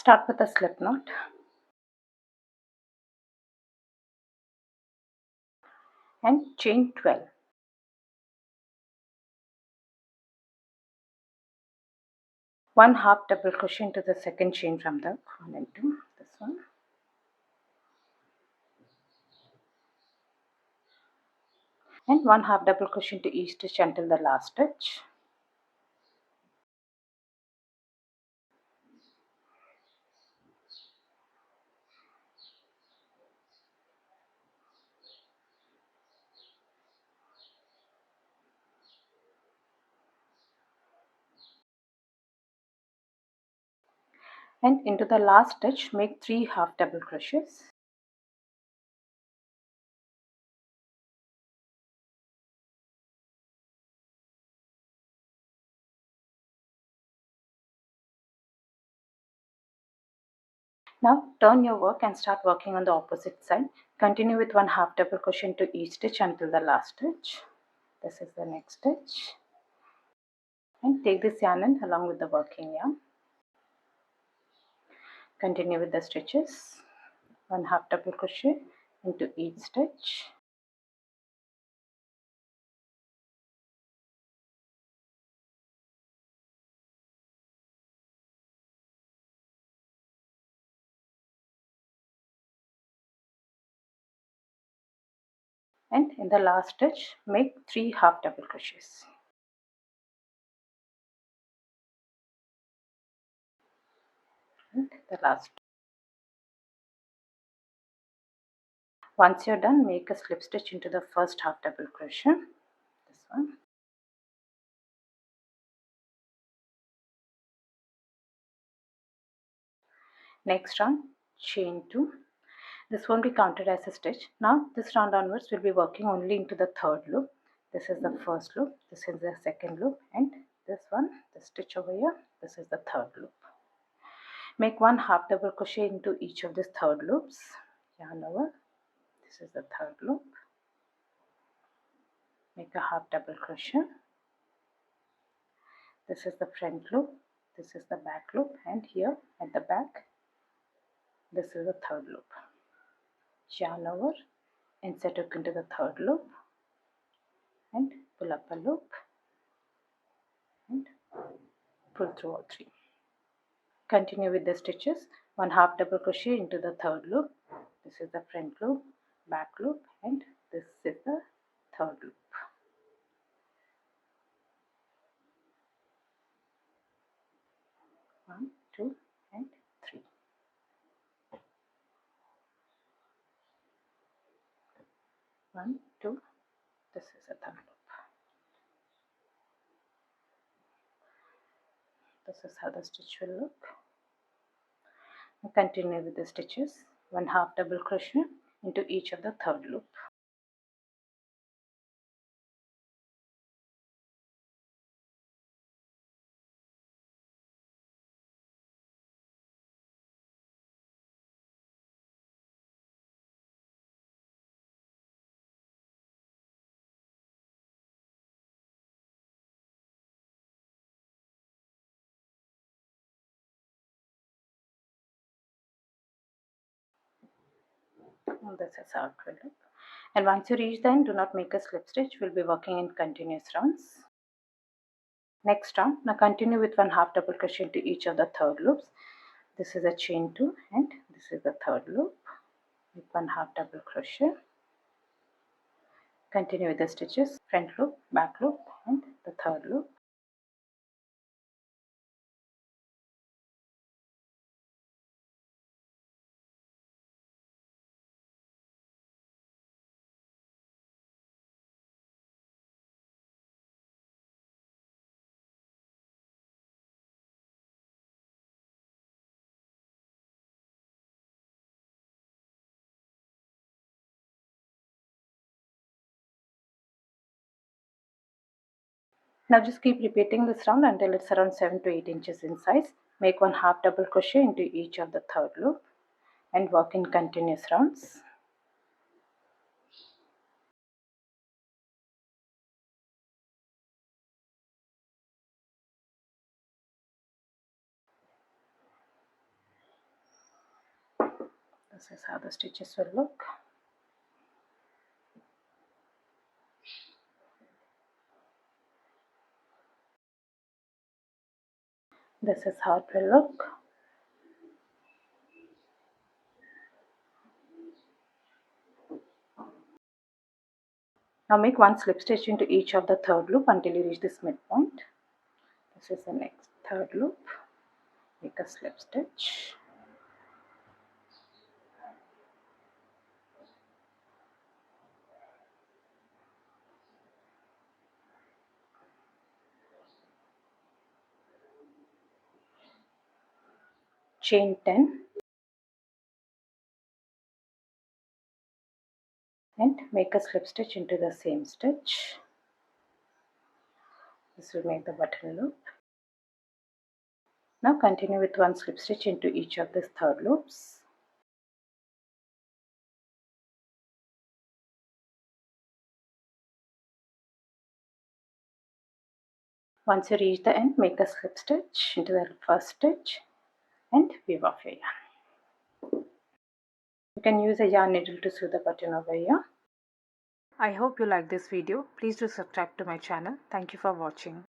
Start with a slip knot and chain 12. One half double crochet into the second chain from the 1 and 2, this one, and one half double crochet into each stitch until the last stitch. And into the last stitch make 3 half double crochets. Now turn your work and start working on the opposite side. Continue with one half double crochet into each stitch until the last stitch. This is the next stitch. And take this yarn in along with the working yarn. Continue with the stitches. One half double crochet into each stitch. And in the last stitch make 3 half double crochets. And the last. Once you're done, make a slip stitch into the first half double crochet, this one. Next round, chain 2. This won't be counted as a stitch. Now this round onwards we'll be working only into the third loop. This is the first loop, this is the second loop, and this one, the stitch over here, this is the third loop. Make one half double crochet into each of these third loops. Yarn over. This is the third loop. Make a half double crochet. This is the front loop, this is the back loop, and here at the back this is the third loop. Yarn over, insert hook into the third loop and pull up a loop and pull through all 3. Continue with the stitches. One half double crochet into the third loop. This is the front loop, back loop, and this is the third loop. 1, 2, and 3. 1, 2. This is the third loop. This is how the stitch will look. Now continue with the stitches. One half double crochet into each of the third loop. This is how it will look. And once you reach the end, do not make a slip stitch. We'll be working in continuous rounds. Next round, now continue with one half double crochet into each of the third loops. This is a chain 2 and this is the third loop. Make one half double crochet. Continue with the stitches, front loop, back loop, and the third loop. Now just keep repeating this round until it's around 7 to 8 inches in size. Make one half double crochet into each of the third loop and work in continuous rounds. This is how the stitches will look. This is how it will look. Now make one slip stitch into each of the third loop until you reach this midpoint. This is the next third loop. Make a slip stitch. Chain 10 and make a slip stitch into the same stitch. This will make the button loop. Now continue with one slip stitch into each of these third loops. Once you reach the end, make a slip stitch into the first stitch and weave off your yarn. You can use a yarn needle to sew the button over here. I hope you like this video. Please do subscribe to my channel. Thank you for watching.